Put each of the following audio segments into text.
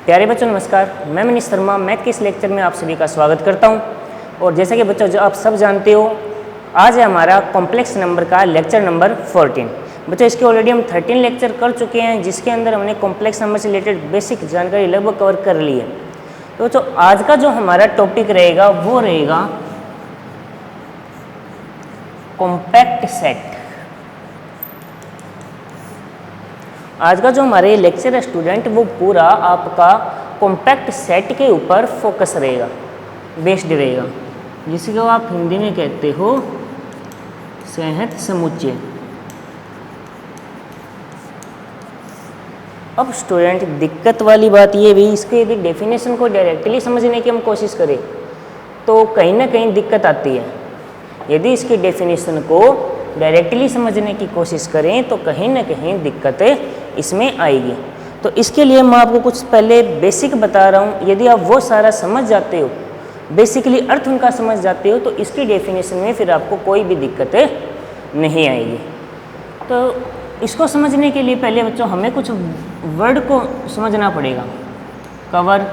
प्यारे बच्चों नमस्कार, मैं मनीष शर्मा मैथ के इस लेक्चर में आप सभी का स्वागत करता हूं। और जैसा कि बच्चों जो आप सब जानते हो, आज है हमारा कॉम्प्लेक्स नंबर का लेक्चर नंबर 14। बच्चों इसके ऑलरेडी हम 13 लेक्चर कर चुके हैं, जिसके अंदर हमने कॉम्प्लेक्स नंबर से रिलेटेड बेसिक जानकारी लगभग कवर कर ली है। तो बच्चों आज का जो हमारा टॉपिक रहेगा वो रहेगा कॉम्पैक्ट सेट। आज का जो हमारे लेक्चर है स्टूडेंट, वो पूरा आपका कॉम्पैक्ट सेट के ऊपर फोकस रहेगा, बेस्ड रहेगा, जिसको आप हिंदी में कहते हो सहज समुच्चय। अब स्टूडेंट दिक्कत वाली बात ये भी, इसके यदि डेफिनेशन को डायरेक्टली समझने की हम कोशिश करें तो कहीं ना कहीं दिक्कत आती है। यदि इसकी डेफिनेशन को डायरेक्टली समझने की कोशिश करें तो कहीं ना कहीं दिक्कतें इसमें आएगी। तो इसके लिए मैं आपको कुछ पहले बेसिक बता रहा हूँ। यदि आप वो सारा समझ जाते हो, बेसिकली अर्थ उनका समझ जाते हो, तो इसकी डेफिनेशन में फिर आपको कोई भी दिक्कतें नहीं आएगी। तो इसको समझने के लिए पहले बच्चों हमें कुछ वर्ड को समझना पड़ेगा। कवर,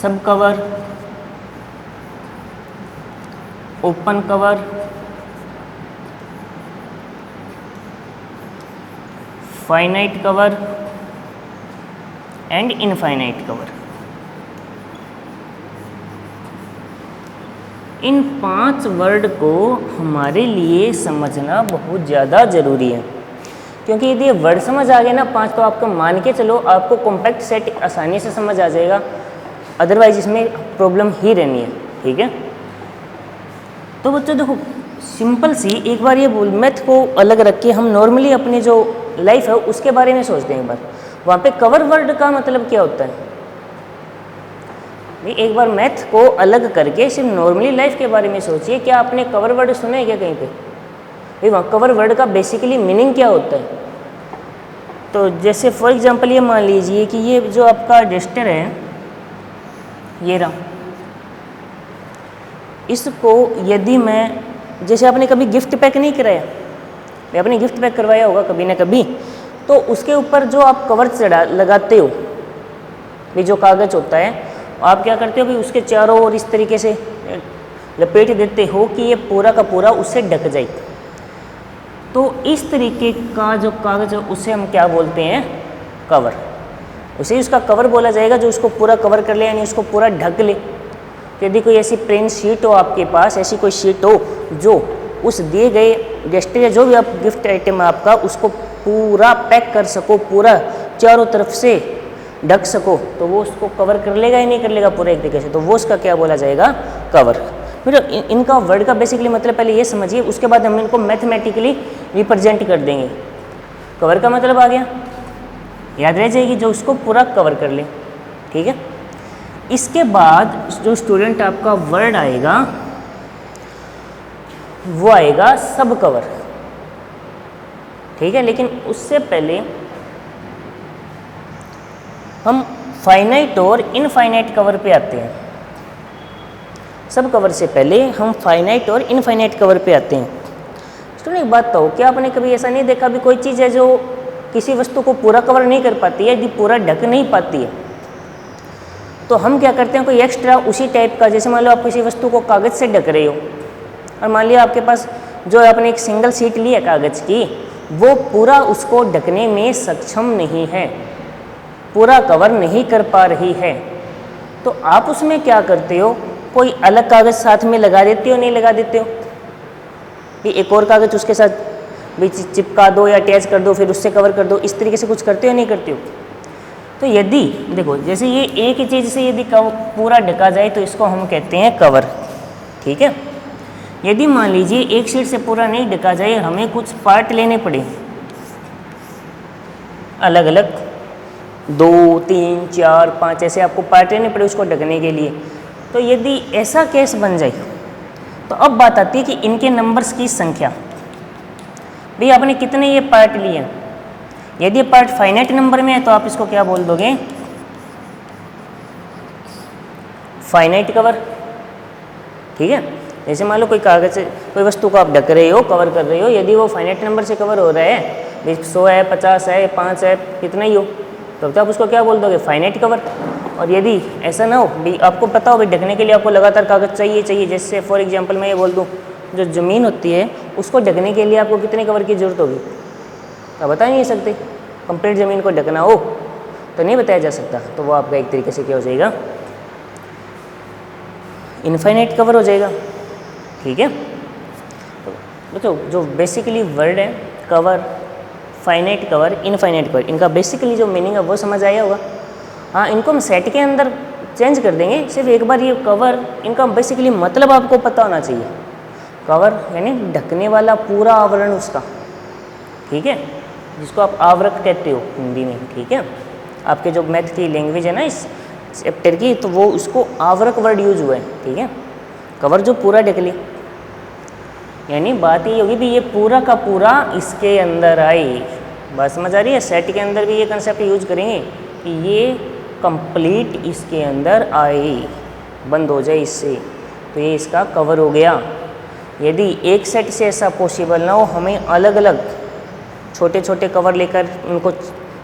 सब cover, open cover, finite cover and infinite cover. In 5 word को हमारे लिए समझना बहुत ज़्यादा ज़रूरी है, क्योंकि यदि ये वर्ड समझ आ गए ना 5, तो आपको मान के चलो आपको कॉम्पैक्ट सेट आसानी से समझ आ जाएगा। अदरवाइज इसमें प्रॉब्लम ही रहनी है। ठीक है, तो बच्चों देखो सिंपल सी एक बार ये मैथ को अलग रख के हम नॉर्मली अपनी जो लाइफ है उसके बारे में सोचते हैं। एक बार वहाँ पे कवर वर्ड का मतलब क्या होता है, एक बार मैथ को अलग करके सिर्फ नॉर्मली लाइफ के बारे में सोचिए। क्या आपने कवर वर्ड सुना है क्या कहीं पे? वहाँ कवर वर्ड का बेसिकली मीनिंग क्या होता है? तो जैसे फॉर एग्जांपल ये मान लीजिए कि ये जो आपका रजिस्टर है, ये रहा, इसको यदि मैं, जैसे आपने कभी गिफ्ट पैक नहीं कराया, आपने गिफ्ट पैक करवाया होगा कभी ना कभी, तो उसके ऊपर जो आप कवर चढ़ा लगाते हो, ये जो कागज़ होता है, आप क्या करते हो कि उसके चारों ओर इस तरीके से लपेट देते हो कि ये पूरा का पूरा उससे ढक जाए। तो इस तरीके का जो कागज़ है उसे हम क्या बोलते हैं? कवर। उसे उसका कवर बोला जाएगा जो उसको पूरा कवर कर ले, यानी उसको पूरा ढक ले। यदि कोई ऐसी प्लेन शीट हो आपके पास, ऐसी कोई शीट हो जो उस दिए गए गेस्ट या जो भी आप गिफ्ट आइटम है आपका, उसको पूरा पैक कर सको, पूरा चारों तरफ से ढक सको, तो वो उसको कवर कर लेगा या नहीं कर लेगा पूरे एक तरीके से, तो वो उसका क्या बोला जाएगा? कवर। फिर इनका वर्ड का बेसिकली मतलब पहले ये समझिए, उसके बाद हम इनको मैथमेटिकली रिप्रेजेंट कर देंगे। कवर का मतलब आ गया, याद रह जाएगी, जो उसको पूरा कवर कर ले। ठीक है, इसके बाद जो स्टूडेंट आपका वर्ड आएगा वो आएगा सब कवर। ठीक है, लेकिन उससे पहले हम फाइनाइट और इनफाइनाइट कवर पे आते हैं। सब कवर से पहले हम फाइनाइट और इनफाइनाइट कवर पे आते हैं। स्टूडेंट एक बात तो, क्या आपने कभी ऐसा नहीं देखा भी कोई चीज़ है जो किसी वस्तु को पूरा कवर नहीं कर पाती है, यदि पूरा ढक नहीं पाती है, तो हम क्या करते हैं, कोई एक्स्ट्रा उसी टाइप का, जैसे मान लो आप किसी वस्तु को कागज़ से ढक रहे हो और मान लिया आपके पास जो आपने एक सिंगल शीट ली है कागज़ की, वो पूरा उसको ढकने में सक्षम नहीं है, पूरा कवर नहीं कर पा रही है, तो आप उसमें क्या करते हो? कोई अलग कागज़ साथ में लगा देते हो, नहीं लगा देते हो? कि एक और कागज़ उसके साथ भी चिपका दो या अटैच कर दो, फिर उससे कवर कर दो, इस तरीके से कुछ करते हो नहीं करते हो? तो यदि देखो जैसे ये एक ही चीज़ से यदि पूरा ढका जाए तो इसको हम कहते हैं कवर। ठीक है, यदि मान लीजिए एक शीट से पूरा नहीं ढका जाए, हमें कुछ पार्ट लेने पड़े अलग अलग, 2, 3, 4, 5 ऐसे आपको पार्ट लेने पड़े उसको ढकने के लिए, तो यदि ऐसा केस बन जाए तो अब बात आती है कि इनके नंबर्स की संख्या। भाई आपने कितने ये पार्ट लिए? यदि ये पार्ट फाइनाइट नंबर में है तो आप इसको क्या बोल दोगे? Finite cover. ठीक है, जैसे मान लो कोई कागज़ से कोई वस्तु को आप ढक रहे हो, कवर कर रहे हो, यदि वो फाइनाइट नंबर से कवर हो रहा है, 100 है, 50 है, 5 है, कितना ही हो, तो आप उसको क्या बोल दोगे, फाइनाइट कवर। और यदि ऐसा ना हो भी, आपको पता हो भाई ढकने के लिए आपको लगातार कागज़ चाहिए, जैसे फॉर एग्जांपल मैं ये बोल दूँ, जो ज़मीन होती है उसको ढकने के लिए आपको कितने कवर की ज़रूरत होगी, तो बता नहीं सकते। कंप्लीट ज़मीन को ढकना हो तो नहीं बताया जा सकता, तो वो आपका एक तरीके से क्या हो जाएगा, इनफाइनाइट कवर हो जाएगा। ठीक है, तो बच्चों जो बेसिकली वर्ड है cover, finite cover, infinite cover, इनका बेसिकली जो मीनिंग है वो समझ आया होगा। हाँ, इनको हम सेट के अंदर चेंज कर देंगे, सिर्फ एक बार ये कवर, इनका बेसिकली मतलब आपको पता होना चाहिए। कवर यानी ढकने वाला पूरा आवरण उसका, ठीक है, जिसको आप आवरक कहते हो हिंदी में। ठीक है, आपके जो मैथ की लैंग्वेज है ना इस चैप्टर की, तो वो उसको आवरक वर्ड यूज हुआ है। ठीक है, कवर जो पूरा ढक ले, यानी बात ये होगी भी ये पूरा का पूरा इसके अंदर आए। बात समझ आ रही है? सेट के अंदर भी ये कंसेप्ट यूज करेंगे कि ये कंप्लीट इसके अंदर आए, बंद हो जाए इससे, तो ये इसका कवर हो गया। यदि एक सेट से ऐसा पॉसिबल ना हो, हमें अलग अलग छोटे छोटे कवर लेकर उनको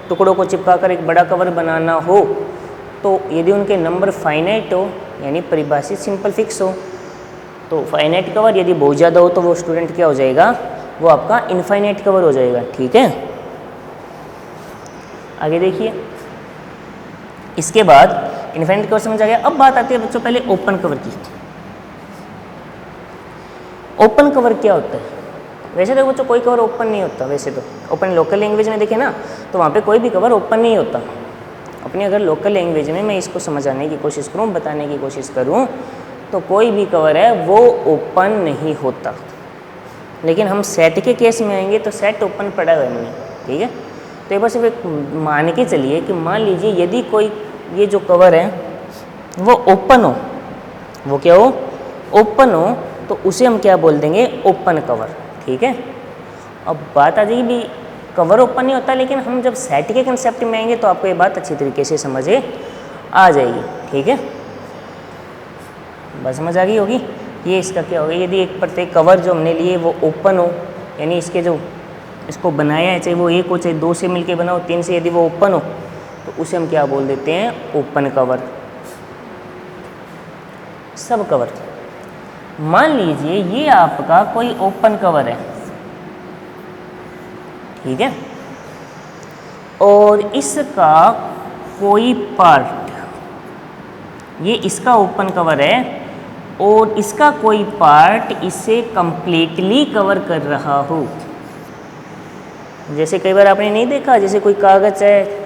टुकड़ों को चिपकाकर एक बड़ा कवर बनाना हो, तो यदि उनके नंबर फाइनाइट हो यानी परिभाषित सिंपल फिक्स हो तो फाइनाइट कवर, यदि बहुत ज़्यादा हो तो वो स्टूडेंट क्या हो जाएगा, वो आपका इनफाइनाइट कवर हो जाएगा। ठीक है, आगे देखिए। इसके बाद इनफाइनाइट कवर समझ आ गया। अब बात आती है बच्चों पहले ओपन कवर की। ओपन कवर क्या होता है? वैसे तो बच्चों कोई कवर ओपन नहीं होता, वैसे तो ओपन लोकल लैंग्वेज में देखें ना तो वहाँ पे कोई भी कवर ओपन नहीं होता। अपनी अगर लोकल लैंग्वेज में मैं इसको समझाने की कोशिश करूँ, बताने की कोशिश करूँ, तो कोई भी कवर है वो ओपन नहीं होता। लेकिन हम सेट के केस में आएंगे तो सेट ओपन पड़ा हुआ नहीं। ठीक है, तो एक बार सिर्फ एक मान के चलिए कि मान लीजिए यदि कोई ये जो कवर है वो ओपन हो, वो क्या हो, ओपन हो, तो उसे हम क्या बोल देंगे, ओपन कवर। ठीक है, अब बात आ जाएगी भी कवर ओपन नहीं होता, लेकिन हम जब सेट के कंसेप्ट में आएंगे तो आपको ये बात अच्छी तरीके से समझ आ जाएगी। ठीक है, बस समझ आ गई होगी। ये इसका क्या होगा, यदि एक प्रत्येक कवर जो हमने लिए वो ओपन हो, यानी इसके जो इसको बनाया है, चाहे वो एक हो चाहे दो से मिलके बना हो, तीन से, यदि वो ओपन हो तो उसे हम क्या बोल देते हैं, ओपन कवर। सब कवर, मान लीजिए ये आपका कोई ओपन कवर है, ठीक है, और इसका कोई पार्ट, ये इसका ओपन कवर है और इसका कोई पार्ट इसे कंप्लीटली कवर कर रहा हो। जैसे कई बार आपने नहीं देखा, जैसे कोई कागज़ है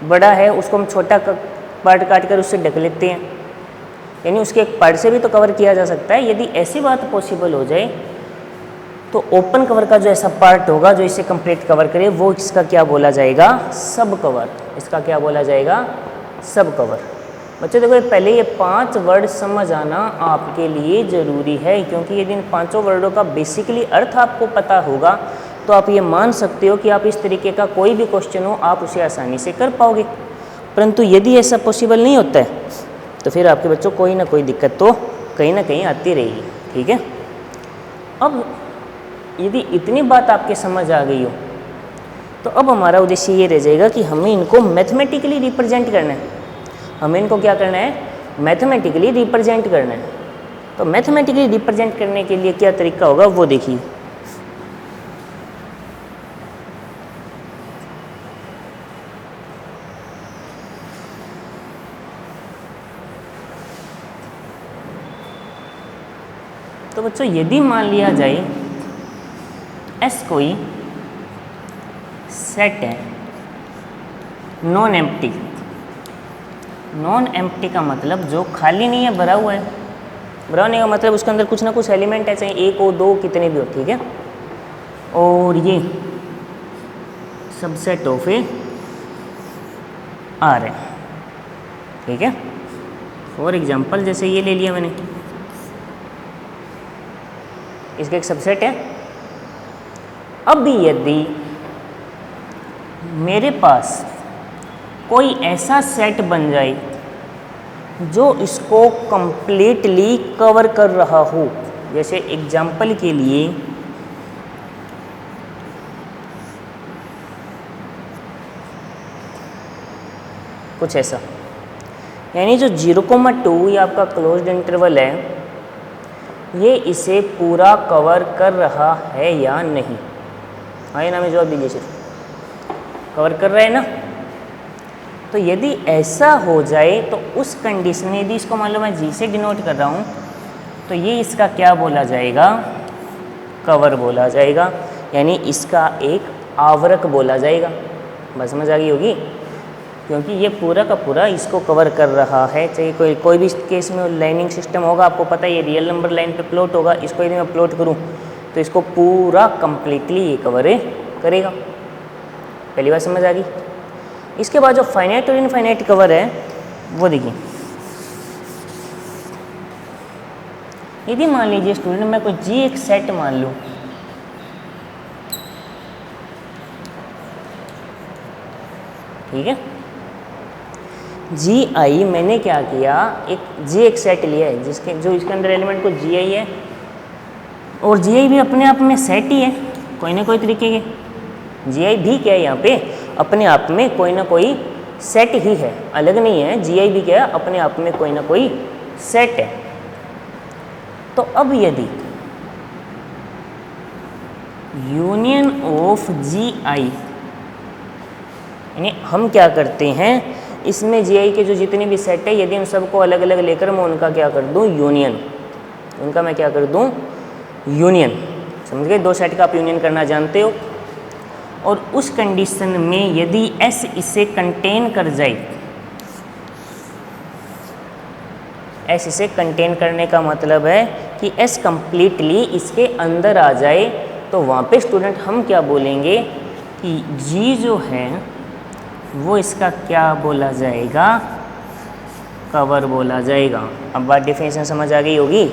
बड़ा है, उसको हम छोटा पार्ट काट कर उससे ढक लेते हैं, यानी उसके एक पार्ट से भी तो कवर किया जा सकता है। यदि ऐसी बात पॉसिबल हो जाए तो ओपन कवर का जो ऐसा पार्ट होगा जो इसे कंप्लीट कवर करे, वो इसका क्या बोला जाएगा, सब कवर। इसका क्या बोला जाएगा, सब कवर। बच्चों देखो, पहले ये 5 वर्ड समझ आना आपके लिए ज़रूरी है, क्योंकि यदि इन 5 वर्डों का बेसिकली अर्थ आपको पता होगा तो आप ये मान सकते हो कि आप इस तरीके का कोई भी क्वेश्चन हो आप उसे आसानी से कर पाओगे। परंतु यदि ऐसा पॉसिबल नहीं होता है तो फिर आपके बच्चों कोई ना कोई दिक्कत तो कहीं ना कहीं आती रहेगी। ठीक है, अब यदि इतनी बात आपके समझ आ गई हो तो अब हमारा उद्देश्य ये रह जाएगा कि हमें इनको मैथमेटिकली रिप्रेजेंट करना है। हमें इनको क्या करना है, मैथमेटिकली रिप्रेजेंट करना है। तो मैथमेटिकली रिप्रेजेंट करने के लिए क्या तरीका होगा वो देखिए। तो बच्चों यदि मान लिया जाए एस कोई सेट है नॉन एम्प्टी। नॉन एम्प्टी का मतलब जो खाली नहीं है, भरा हुआ है। भरा होने का मतलब उसके अंदर कुछ ना कुछ एलिमेंट है, चाहे एक हो दो कितने भी हो। ठीक है, और ये सबसेट ऑफ ए आर है। ठीक है, फॉर एग्जांपल जैसे ये ले लिया मैंने, इसका एक सबसेट है। अब भी यदि मेरे पास कोई ऐसा सेट बन जाए जो इसको कंप्लीटली कवर कर रहा हो, जैसे एग्जाम्पल के लिए कुछ ऐसा। यानी जो 0,2 ये आपका क्लोज्ड इंटरवल है, ये इसे पूरा कवर कर रहा है या नहीं? हाँ या ना में जवाब दीजिए। सिर्फ कवर कर रहा है ना? तो यदि ऐसा हो जाए तो उस कंडीशन में, यदि इसको मान लो मैं जी से डिनोट कर रहा हूँ, तो ये इसका क्या बोला जाएगा? कवर बोला जाएगा, यानी इसका एक आवरक बोला जाएगा। बस समझ आ गई होगी, क्योंकि ये पूरा का पूरा इसको कवर कर रहा है। चाहे कोई भी केस में लाइनिंग सिस्टम होगा, आपको पता है ये रियल नंबर लाइन पे प्लॉट होगा, इसको यदि मैं प्लॉट करूँ तो इसको पूरा कंप्लीटली ये कवर करेगा। पहली बात समझ आ गई। इसके बाद जो फाइनाइट और इनफाइनाइट कवर है वो देखिए। यदि मान लीजिए स्टूडेंट मैं कोई जी एक सेट मान लूँ, ठीक है, जी आई मैंने क्या किया, एक जी एक सेट लिया है जिसके जो इसके अंदर एलिमेंट को जी आई है, और जी आई भी अपने आप में सेट ही है कोई ना कोई तरीके के। जी आई भी क्या है यहाँ पे अपने आप में कोई ना कोई सेट ही है, अलग नहीं है। जी आई भी क्या है अपने आप में कोई ना कोई सेट है। तो अब यदि यूनियन ऑफ जी आई, यानी हम क्या करते हैं इसमें जी आई के जो जितने भी सेट है, यदि उन सबको अलग अलग लेकर मैं उनका क्या कर दूं? यूनियन। उनका मैं क्या कर दूं? यूनियन। समझ गए? दो सेट का आप यूनियन करना जानते हो। और उस कंडीशन में यदि एस इसे कंटेन कर जाए, एस इसे कंटेन करने का मतलब है कि एस कंप्लीटली इसके अंदर आ जाए, तो वहाँ पे स्टूडेंट हम क्या बोलेंगे कि जी जो है वो इसका क्या बोला जाएगा? कवर बोला जाएगा। अब बात डेफिनेशन समझ आ गई होगी।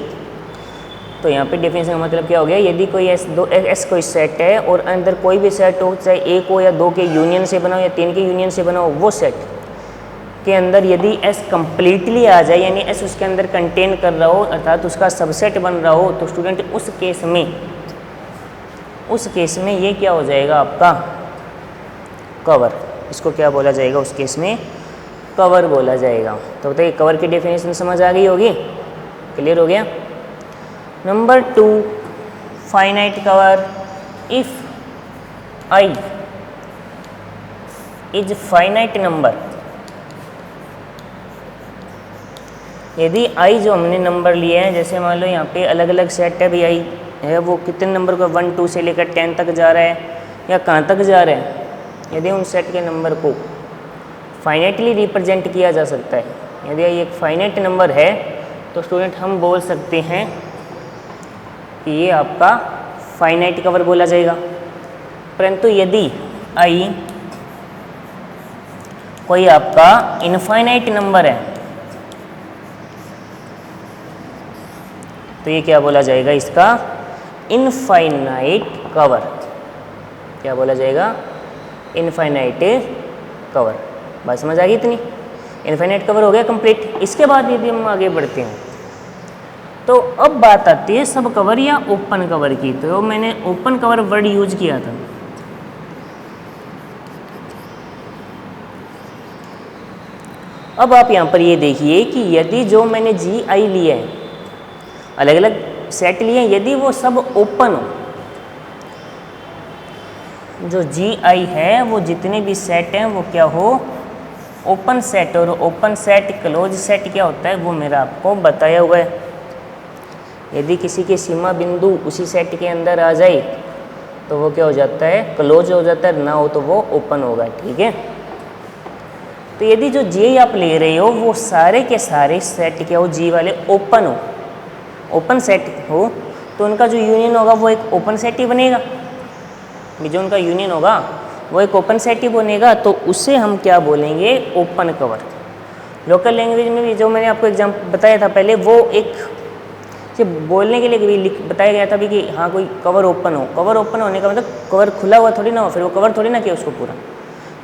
तो यहाँ पे डेफिनेशन का मतलब क्या हो गया? यदि कोई एस कोई सेट है और अंदर कोई भी सेट हो, चाहे एक हो या दो के यूनियन से बनाओ या तीन के यूनियन से बनाओ, वो सेट के अंदर यदि एस कंप्लीटली आ जाए, यानी एस उसके अंदर कंटेन कर रहा हो, अर्थात उसका सबसेट बन रहा हो, तो स्टूडेंट उस केस में ये क्या हो जाएगा? आपका कवर। इसको क्या बोला जाएगा? उस केस में कवर बोला जाएगा। तो बताइए कवर की डेफिनेशन समझ आ गई होगी? क्लियर हो गया? Number 2, finite cover. If I is finite number, यदि आई जो हमने नंबर लिए हैं, जैसे मान लो यहाँ पे अलग अलग सेट है, भी आई है वो कितने नंबर को 1 2 से लेकर 10 तक जा रहा है या कहाँ तक जा रहा है, यदि उन सेट के नंबर को फाइनाइटली रिप्रेजेंट किया जा सकता है, यदि ये एक फाइनाइट नंबर है, तो स्टूडेंट हम बोल सकते हैं कि ये आपका फाइनाइट कवर बोला जाएगा। परंतु यदि आई कोई आपका इनफाइनाइट नंबर है, तो ये क्या बोला जाएगा? इसका इनफाइनाइट कवर। क्या बोला जाएगा? Infinite cover. बात समझ आ गई इतनी? इनफाइनाइट कवर हो गया कंप्लीट। इसके बाद यदि हम आगे बढ़ते हैं, तो अब बात आती है सब कवर या ओपन कवर की। तो मैंने ओपन कवर वर्ड यूज किया था। अब आप यहाँ पर ये देखिए कि यदि जो मैंने जी आई लिए हैं, अलग अलग सेट लिए हैं, यदि वो सब ओपन हो, जो जी आई है वो जितने भी सेट हैं वो क्या हो? Open set. और ओपन सेट क्लोज सेट क्या होता है वो मेरा आपको बताया हुआ है। यदि किसी के सीमा बिंदु उसी सेट के अंदर आ जाए तो वो क्या हो जाता है? क्लोज हो जाता है, ना हो तो वो ओपन होगा। ठीक है? तो यदि जो जी आप ले रहे हो वो सारे के सारे सेट क्या हो? जी वाले ओपन हो, ओपन सेट हो, तो उनका जो यूनियन होगा वो एक ओपन सेट ही बनेगा। जो उनका यूनियन होगा वो एक ओपन सेट ही बनेगा, तो उसे हम क्या बोलेंगे? Open cover. लोकल लैंग्वेज में भी जो मैंने आपको एग्जाम्पल बताया था पहले, वो एक बोलने के लिए भी बताया गया था भी कि हाँ कोई कवर ओपन हो। कवर ओपन होने का मतलब कवर खुला हुआ थोड़ी ना हो, फिर वो कवर थोड़ी ना किया उसको पूरा।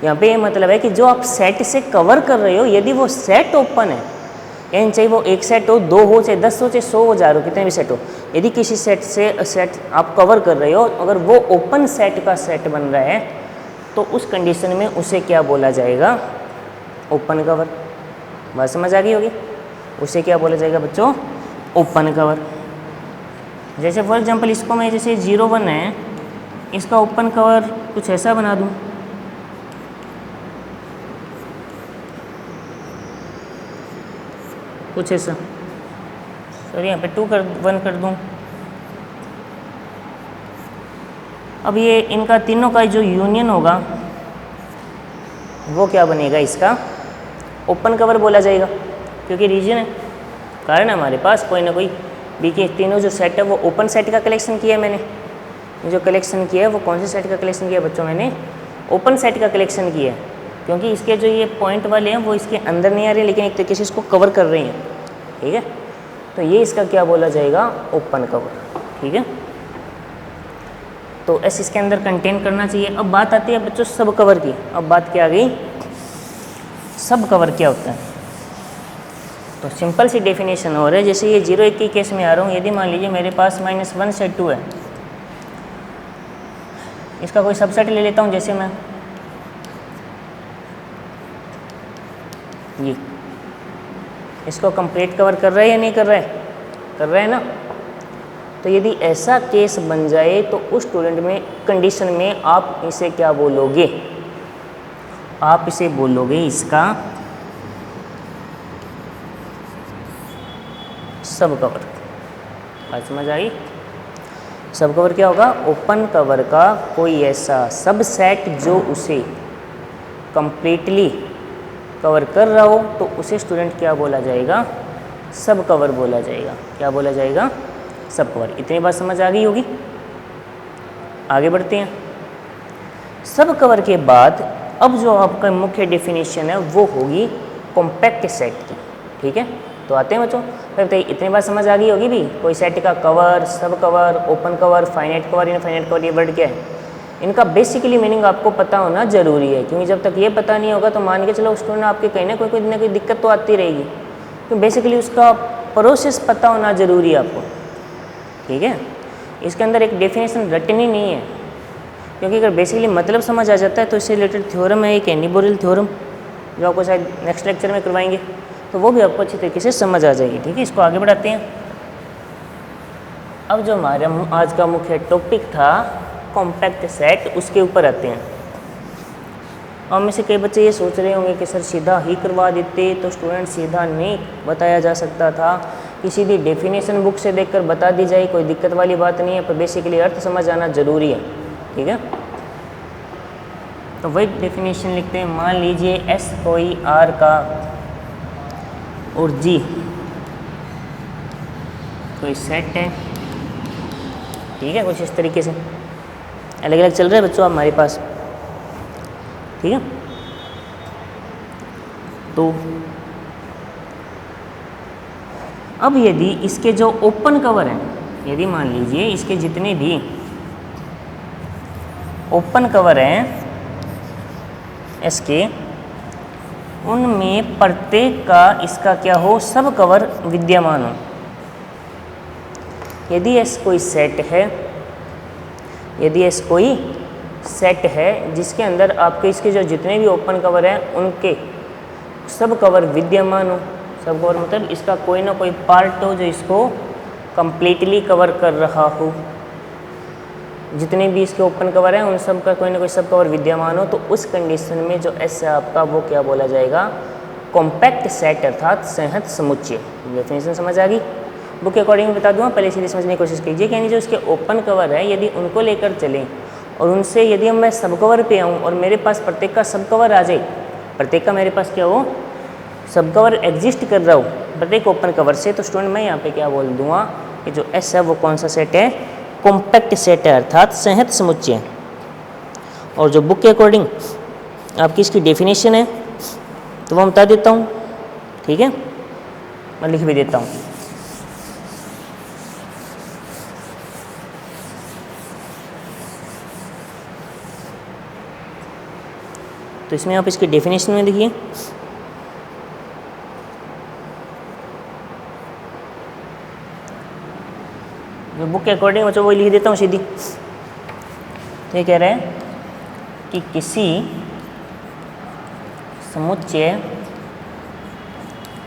यहाँ पे ये मतलब है कि जो आप सेट से कवर कर रहे हो, यदि वो सेट ओपन है, यानी चाहे वो एक सेट हो, 2 हो, चाहे 10 हो, चाहे 100 हो, 1000 हो, कितने भी सेट हो, यदि किसी सेट से सेट आप कवर कर रहे हो, अगर वो ओपन सेट का सेट बन रहा है, तो उस कंडीशन में उसे क्या बोला जाएगा? Open cover. बात समझ आ गई होगी। उसे क्या बोला जाएगा बच्चों? Open cover. जैसे फॉर एग्जांपल इसको मैं जैसे 01 है, इसका ओपन कवर कुछ ऐसा बना दूं, कुछ ऐसा। सर यहाँ पे 1 कर दूं। अब ये इनका तीनों का जो यूनियन होगा वो क्या बनेगा? इसका ओपन कवर बोला जाएगा, क्योंकि रीजन है, कारण है हमारे पास कोई ना कोई बी के तीनों जो सेट है वो ओपन सेट का कलेक्शन किया है। मैंने जो कलेक्शन किया है वो कौन से सेट का कलेक्शन किया है बच्चों? मैंने ओपन सेट का कलेक्शन किया है, क्योंकि इसके जो ये पॉइंट वाले हैं वो इसके अंदर नहीं आ रहे, लेकिन एक तरीके से इसको कवर कर रहे हैं। ठीक है, तो ये इसका क्या बोला जाएगा? Open cover. ठीक है, तो एस इसके अंदर कंटेन करना चाहिए। अब बात आती है बच्चों सब कवर की। अब बात क्या आ गई? सब कवर क्या होता है? तो सिंपल सी डेफिनेशन हो रहा है। जैसे ये 01 के केस में आ रहा हूँ, यदि मान लीजिए मेरे पास -1 से 2 है, इसका कोई सबसेट ले लेता हूँ, जैसे मैं ये, इसको कंप्लीट कवर कर रहा है या नहीं कर रहा है? कर रहा है ना। तो यदि ऐसा केस बन जाए तो उस स्टूडेंट में कंडीशन में आप इसे क्या बोलोगे? आप इसे बोलोगे इसका सब कवर। बात समझ आई? सब कवर क्या होगा? ओपन कवर का कोई ऐसा सबसेट जो उसे कंप्लीटली कवर कर रहा हो तो उसे स्टूडेंट क्या बोला जाएगा? सब कवर बोला जाएगा। क्या बोला जाएगा? सब कवर। इतनी बात समझ आ गई होगी। आगे बढ़ते हैं। सब कवर के बाद अब जो आपका मुख्य डेफिनेशन है वो होगी कॉम्पैक्ट सेट की। ठीक है, तो आते हैं बच्चों। फिर बताइए, इतनी बात समझ आ गई होगी भी? कोई सेट का कवर, सब cover, open cover, finite cover, infinite cover, ये वर्ड क्या है? इनका बेसिकली मीनिंग आपको पता होना जरूरी है, क्योंकि जब तक ये पता नहीं होगा तो मान के चलो स्टूडेंट आपके कहीं ना कोई दिक्कत तो आती रहेगी। तो बेसिकली उसका प्रोसेस पता होना जरूरी है आपको। ठीक है, इसके अंदर एक डेफिनेशन रटनी नहीं है, क्योंकि अगर बेसिकली मतलब समझ आ जाता है तो इससे रिलेटेड थ्योरम है एक एनी-बोरेल थ्योरम, जो आपको शायद नेक्स्ट लेक्चर में करवाएंगे, तो वो भी आपको अच्छी तरीके से समझ आ जाएगी। ठीक है, इसको आगे बढ़ाते हैं। अब जो हमारा आज का मुख्य टॉपिक था कॉम्पैक्ट सेट, उसके ऊपर आते हैं। और में से कई बच्चे ये सोच रहे होंगे कि सर सीधा ही करवा देते तो स्टूडेंट सीधा नहीं बताया जा सकता था, कि सीधी डेफिनेशन बुक से देखकर बता दी जाए, कोई दिक्कत वाली बात नहीं है, पर बेसिकली अर्थ समझ आना जरूरी है। ठीक है, तो वही डेफिनेशन लिखते हैं। मान लीजिए एस कोई आर का और जी कोई सेट है। ठीक है, कुछ इस तरीके से अलग अलग चल रहा है बच्चों हमारे पास। ठीक है, तो अब यदि इसके जो ओपन कवर हैं, यदि मान लीजिए इसके जितने भी ओपन कवर हैं इसके, उनमें प्रत्येक का इसका क्या हो? सब कवर विद्यमान हो। यदि एस कोई सेट है, यदि एस कोई सेट है जिसके अंदर आपके इसके जो जितने भी ओपन कवर हैं उनके सब कवर विद्यमान हो। सब कवर मतलब इसका कोई ना कोई पार्ट हो जो इसको कंप्लीटली कवर कर रहा हो। जितने भी इसके ओपन कवर हैं उन सब का कोई ना कोई सब कवर विद्यमान हो, तो उस कंडीशन में जो एस है आपका वो क्या बोला जाएगा? कॉम्पैक्ट सेट अर्थात संहत समुच्चय। डेफिनेशन समझ आ गई? बुक के अकॉर्डिंग बता दूंगा, पहले सीधे समझने की कोशिश कीजिए। यानी जो इसके ओपन कवर है यदि उनको लेकर चलें और उनसे यदि मैं सब कवर पे आऊँ और मेरे पास प्रत्येक का सब कवर आ जाए, प्रत्येक का मेरे पास क्या हो? सब कवर एग्जिस्ट कर रहा हो प्रत्येक ओपन कवर से, तो स्टूडेंट मैं यहाँ पे क्या बोल दूंगा कि जो एस है वो कौन सा सेट है? कॉम्पैक्ट सेट है अर्थात संहत समुच्चय। और जो बुक के अकॉर्डिंग आपकी इसकी डेफिनेशन है तो वो बता देता हूँ। ठीक है, मैं लिख भी देता हूँ। तो इसमें आप इसकी डेफिनेशन में देखिए, जो बुक के अकॉर्डिंग बच्चों वो लिख देता हूँ सीधी। ये कह रहे हैं कि किसी समुच्चय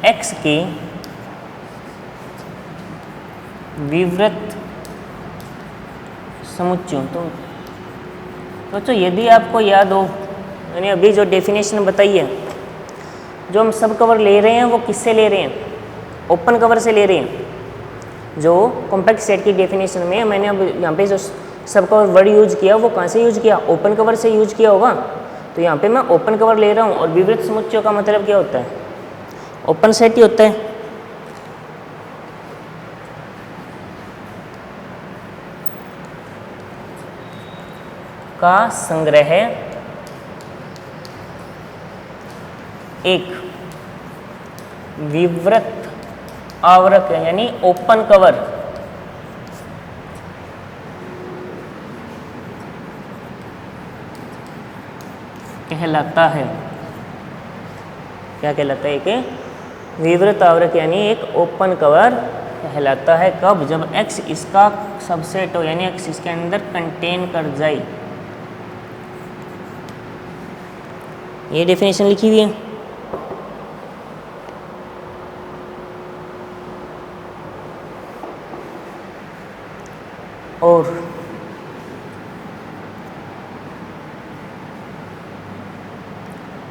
x के विवृत समुच्चयों, तो बच्चों यदि आपको याद हो, मैंने अभी जो डेफिनेशन बताई है, जो हम सब कवर ले रहे हैं वो किससे ले रहे हैं? ओपन कवर से ले रहे हैं। जो कॉम्पैक्ट सेट की डेफिनेशन में मैंने अब यहाँ पे जो सब कवर वर्ड यूज किया वो कहाँ से यूज किया? ओपन कवर से यूज किया होगा। तो यहाँ पे मैं ओपन कवर ले रहा हूँ और विवृत समुच्चयों का मतलब क्या होता है? ओपन सेट ही होता है। का संग्रह एक विवृत आवरक है, यानी ओपन कवर कहलाता है। क्या कहलाता है? एक विवृत आवरक यानी एक ओपन कवर कहलाता है। कब? जब x इसका सबसेट हो, यानी x इसके अंदर कंटेन कर जाए। ये डेफिनेशन लिखी हुई है।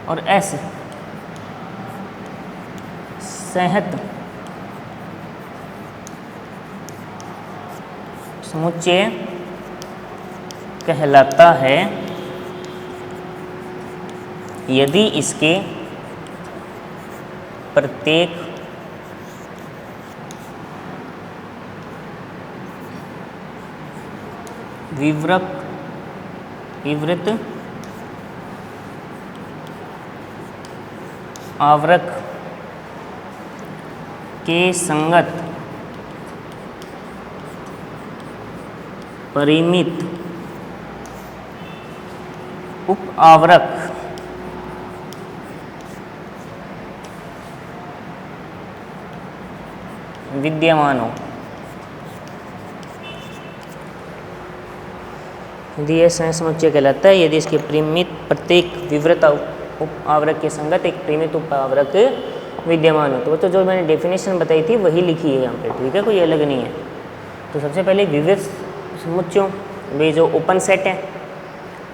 और S संहत समुच्चय कहलाता है यदि इसके प्रत्येक विवृत आवरक के संगत परिमित उप आवरक विद्यमान हो। यदि यह समुच्चय कहलाता है यदि इसके परिमित प्रत्येक विवृत उप आवरक के संगत एक परिमित उप आवरक विद्यमान हो। तो जो मैंने डेफिनेशन बताई थी वही लिखी है यहाँ पे, ठीक है, कोई अलग नहीं है। तो सबसे पहले विवृत समुच्चयों, वे जो ओपन सेट है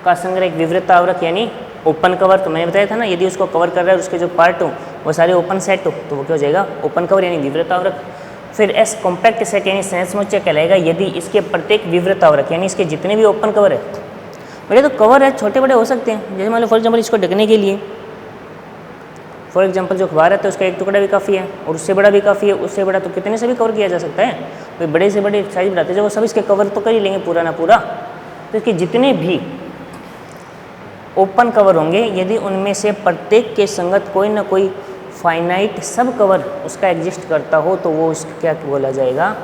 का संग्रह एक विवृत आवरक यानी ओपन कवर। तो मैंने बताया था ना, यदि उसको कवर कर रहा है उसके जो पार्ट हो वो सारे ओपन सेट हो तो वो क्या हो जाएगा? ओपन कवर यानी विवृत आवरक। फिर एस कॉम्पैक्ट सेट यानी सहज समुच्चय कहलाएगा यदि इसके प्रत्येक विवृत आवरक यानी इसके जितने भी ओपन कवर है, मेरे तो कवर है छोटे बड़े हो सकते हैं, जैसे मान लो फॉर एग्जाम्पल इसको ढकने के लिए, फॉर एग्जाम्पल जो अखबार है तो उसका एक टुकड़ा भी काफ़ी है और उससे बड़ा भी काफ़ी है, उससे बड़ा तो कितने से भी कवर किया जा सकता है। कोई बड़े से बड़े साइज बनाते हैं वो सब इसके कवर तो कर ही लेंगे पूरा ना पूरा। तो इसके जितने भी ओपन कवर होंगे यदि उनमें से प्रत्येक के संगत कोई ना कोई फाइनाइट सब कवर उसका एग्जिस्ट करता हो तो वो उसको क्या बोला जाएगा?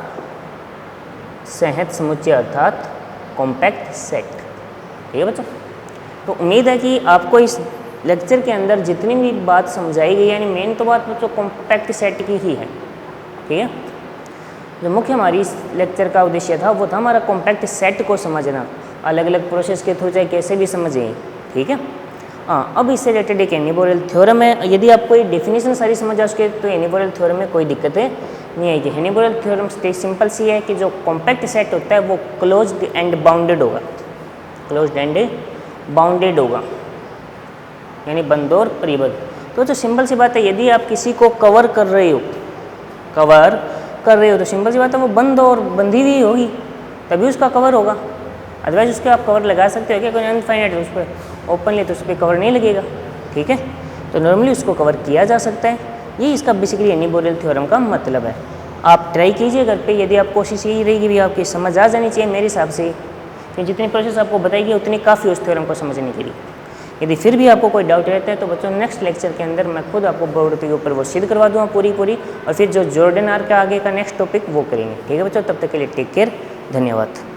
सहज समुच्चय अर्थात कॉम्पैक्ट सेट। ठीक है बच्चों, तो उम्मीद है कि आपको इस लेक्चर के अंदर जितनी भी बात समझाई गई यानी मेन तो बात बच्चों कॉम्पैक्ट सेट की ही है। ठीक है, जो मुख्य हमारी इस लेक्चर का उद्देश्य था वो था हमारा कॉम्पैक्ट सेट को समझना, अलग अलग प्रोसेस के थ्रू चाहे कैसे भी समझें। ठीक है, हाँ, अब इससे रिलेटेड एक एनिबोरल थ्योरम है। यदि आपको ये डेफिनेशन सारी समझ आ सके तो एनिबोरल थ्योरम में कोई दिक्कत नहीं आएगी। एनिबोरल थ्योरम सिंपल सी है कि जो कॉम्पैक्ट सेट होता है वो क्लोज्ड एंड बाउंडेड होगा, क्लोज्ड एंड बाउंडेड होगा यानी बंद और परिबद्ध। तो जो सिंपल सी बात है, यदि आप किसी को कवर कर रहे हो तो सिंपल सी बात है वो बंद और बंधी हुई होगी तभी उसका कवर होगा। अदरवाइज उसके आप कवर लगा सकते हो क्या? कोई अनफाइनाइट उस पर ओपनली तो उस पर कवर नहीं लगेगा। ठीक है, तो नॉर्मली उसको कवर किया जा सकता है। ये इसका बेसिकली एनिबोरल थ्योरम का मतलब है। आप ट्राई कीजिए घर पे, यदि आप कोशिश यही रहेगी भी आपकी समझ आ जानी चाहिए मेरे हिसाब से, कि जितनी प्रोसेस आपको बताएगी उतनी काफ़ी उस थ्योरम को समझने के लिए। यदि फिर भी आपको कोई डाउट रहता है तो बच्चों नेक्स्ट लेक्चर के अंदर मैं खुद आपको बोर्ड के ऊपर वो सिद्ध करवा दूँगा पूरी और फिर जो जॉर्डन आर्क का आगे का नेक्स्ट टॉपिक वो करेंगे। ठीक है बच्चों, तब तक के लिए टेक केयर, धन्यवाद।